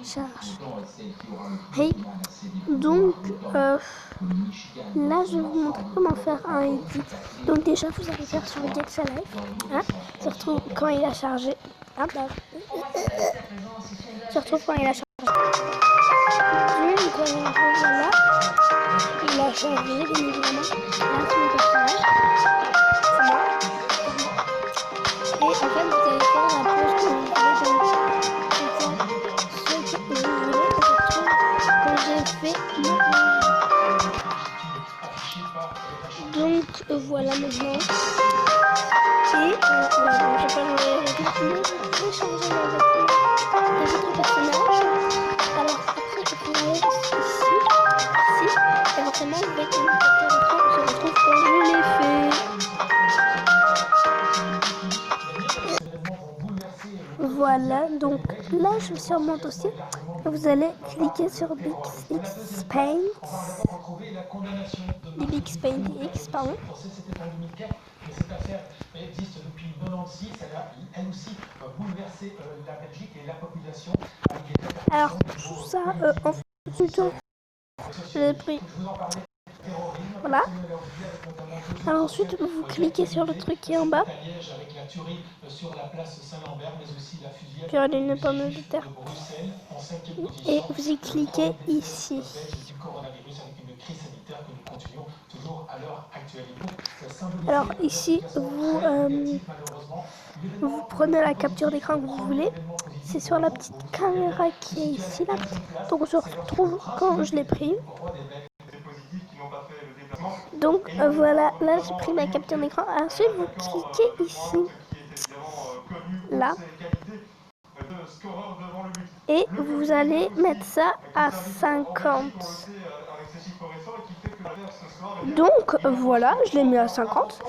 charge. Et donc là je vais vous montrer comment faire un edit. Donc déjà vous allez faire sur DxLive, hein, se retrouve quand il a chargé. Ah bah se retrouve quand il a chargé. Donc voilà, il a chargé bien évidemment. Là c'est mon personnage, c'est moi. Et en fait vous allez faire la pause que vous voulez, donc ce que vous voulez, se retrouve quand j'ai fait donc voilà maintenant. Et voilà, bon, j'ai pas changé la vêtements, vous pouvez changer la vêtements de votre personnage. Alors après vous allez ici, et forcément vous voyez que mon écran se retrouve quand je l'ai fait. Voilà, donc là je suis sur mon dossier. Vous allez cliquer sur BX Paint. BX Paint X, pardon. Cette affaire existe depuis 96, elle a elle aussi bouleversé la Belgique et la population. Alors tout ça en fonction, je l'ai pris. Voilà. Alors ensuite vous cliquez sur le truc qui est en bas. Puis il y a une pomme de terre. Et vous y cliquez ici. Alors ici vous prenez la capture d'écran que vous voulez. C'est sur la petite caméra qui est ici là. Donc on se retrouve quand je l'ai pris. Donc voilà, là j'ai pris ma capture d'écran. Ensuite vous cliquez ici, là, et vous allez mettre ça à 50. Donc voilà, je l'ai mis à 50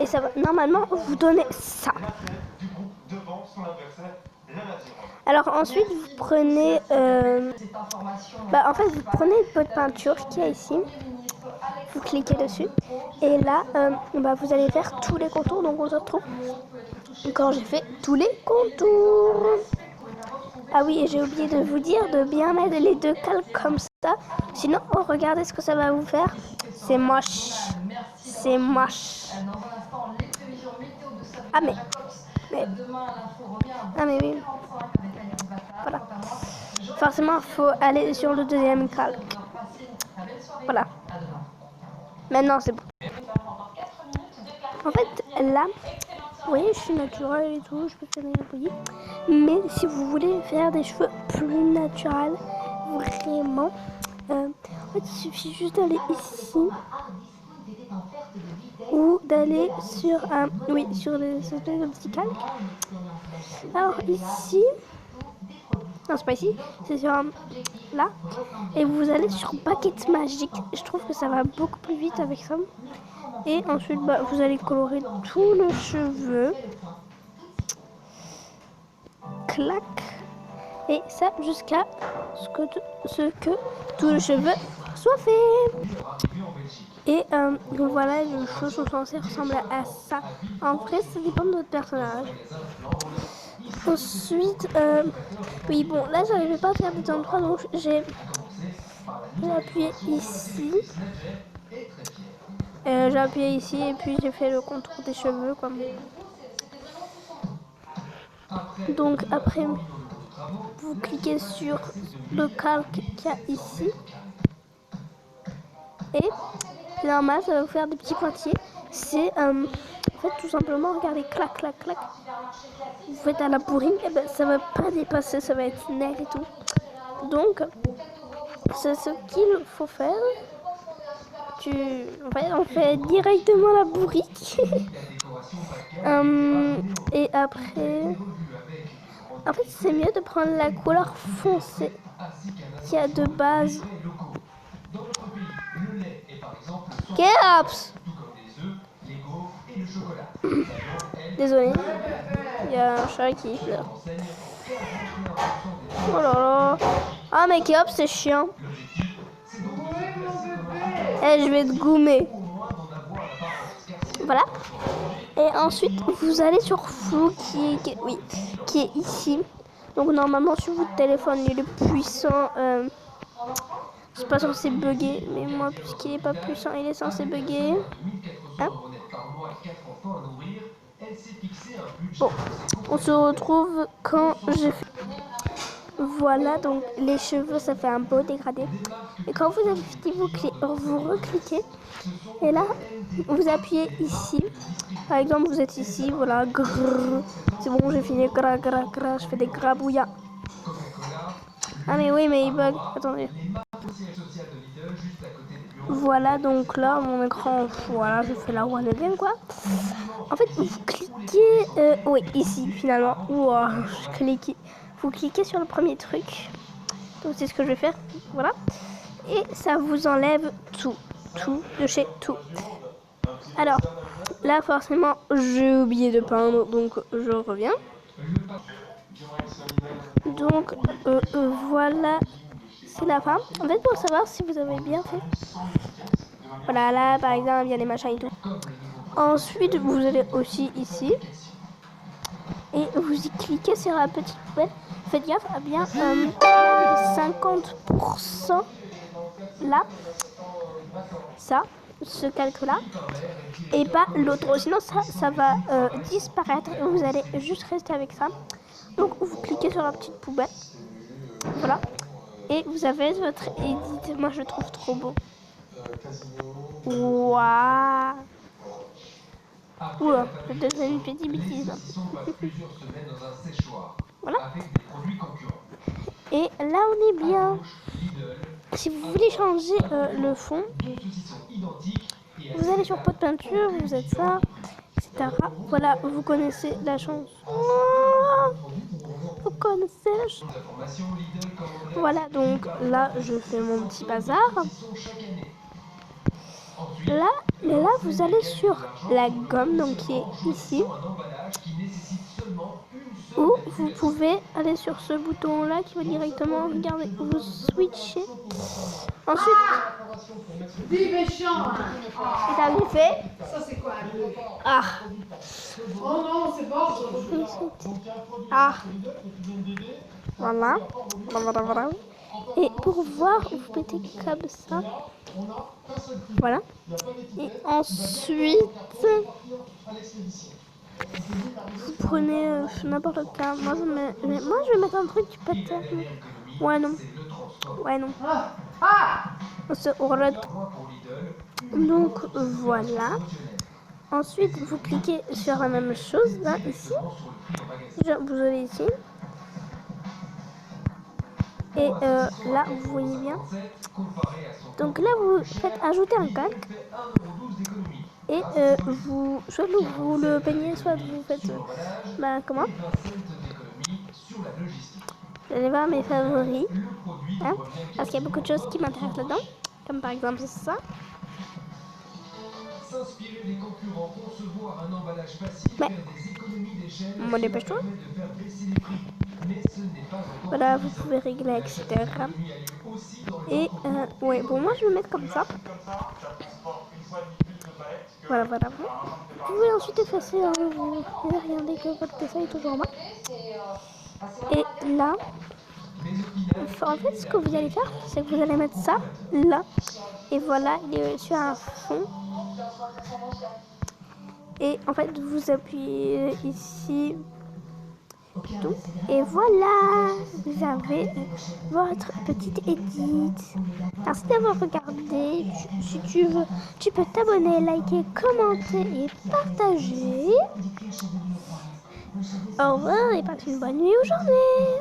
et ça va normalement vous donner ça. Alors ensuite vous prenez en fait vous prenez votre peinture qui est ici, vous cliquez dessus et là vous allez faire tous les contours. Donc on se retrouve quand j'ai fait tous les contours. Ah oui, et j'ai oublié de vous dire de bien mettre les deux calques comme ça, sinon regardez ce que ça va vous faire. C'est moche, c'est moche. Ah mais oui, voilà. Forcément, faut aller sur le deuxième calque. Voilà. Maintenant, c'est bon. En fait, là, vous voyez, je suis naturelle et tout, je peux faire des bouillies. Mais si vous voulez faire des cheveux plus naturels, vraiment, en fait, il suffit juste d'aller ici. Ou d'aller sur sur les espèces de petits calques. Alors ici, non c'est pas ici, c'est sur là, et vous allez sur Baguette Magique. Je trouve que ça va beaucoup plus vite avec ça. Et ensuite vous allez colorer tout le cheveu, clac, et ça jusqu'à ce que tout le cheveu soit fait. Et voilà, les cheveux sont censés ressembler à ça. En vrai, ça dépend de votre personnage. Ensuite, oui, bon, là, j'arrivais pas à faire des endroits, donc j'ai appuyé ici. J'ai appuyé ici et puis j'ai fait le contour des cheveux, quoi. Donc après, vous cliquez sur le calque qu'il y a ici. Et normal, ça va vous faire des petits pointillés. C'est en fait tout simplement, regardez, clac, clac, clac. Vous faites à la bourrine, et ça va pas dépasser, ça va être net et tout. Donc, c'est ce qu'il faut faire. On fait directement la bourrique. Et après, en fait, c'est mieux de prendre la couleur foncée qu'il y a de base. Kéops! Désolé, il y a un chat qui pleure. Oh là là! Ah mais Kéops, c'est chiant. Je vais te goumer. Voilà. Et ensuite, vous allez sur flou qui est ici. Donc normalement sur votre téléphone il est puissant, c'est pas censé bugger, mais moi puisqu'il est pas puissant il est censé bugger. Hein? Bon, on se retrouve quand j'ai fait. Voilà, donc les cheveux ça fait un beau dégradé. Et quand vous avez fini, vous recliquez. Et là, vous appuyez ici. Par exemple, vous êtes ici, voilà, c'est bon, j'ai fini, je fais des grabouillas. Ah mais oui, mais il bug, attendez. Voilà, donc là, mon écran, voilà, je fais la one again, quoi. En fait, vous cliquez, oui, ici, finalement. Wow, je clique. Vous cliquez sur le premier truc. Donc c'est ce que je vais faire, voilà. Et ça vous enlève tout de chez tout. Alors, là, forcément, j'ai oublié de peindre, donc je reviens. Donc, voilà, c'est la fin. En fait, pour savoir si vous avez bien fait. Voilà, là, par exemple, il y a des machins et tout. Ensuite, vous allez aussi ici. Et vous y cliquez sur la petite poubelle. Faites gaffe à bien 50% là. Ça, ce calque-là. Et pas l'autre. Sinon, ça va disparaître. Et vous allez juste rester avec ça. Donc, vous cliquez sur la petite poubelle. Voilà. Et vous avez votre edit. Moi, je le trouve trop beau. Waouh. Oula, je donne une petite bêtise. Voilà. Et là, on est bien. Si vous voulez changer le fond, vous allez sur pot de peinture, vous êtes ça, etc. Voilà, vous connaissez la chanson. Vous connaissez la chanson. Voilà, donc là, je fais mon petit bazar. Là, vous allez sur la gomme, donc qui est ici. Ou vous pouvez aller sur ce bouton-là qui va directement, regardez, vous switchez. Ensuite, c'est un effet. Ça c'est quoi? Ah. Oh non, c'est bon. Ah. Voilà. Voilà. Et pour voir, vous mettez comme ça. Voilà. Et ensuite, vous prenez n'importe quel. Moi, je vais mettre un truc qui peut être. Ouais, non. Ouais, non. Donc, voilà. Ensuite, vous cliquez sur la même chose, là, ici. Vous allez ici. Et là, vous voyez bien. Donc là, vous faites ajouter un calque. Et soit vous le peignez, soit vous faites... comment? Vous allez voir mes favoris. Hein, parce qu'il y a beaucoup de choses qui m'intéressent là-dedans. Comme par exemple ça. Mais, moi dépêche-toi. Voilà, vous pouvez régler, etc. Et, ouais, bon, moi je vais mettre comme ça. Voilà. Vous pouvez ensuite effacer, hein, vous regardez que votre dessin est toujours en bas. Et là, en fait, ce que vous allez faire, c'est que vous allez mettre ça là. Et voilà, il est sur un fond. Et en fait, vous appuyez ici. Tout. Et voilà, vous avez votre petite edit. Merci d'avoir regardé. Si tu veux, tu peux t'abonner, liker, commenter et partager. Au revoir et passe une bonne nuit ou journée.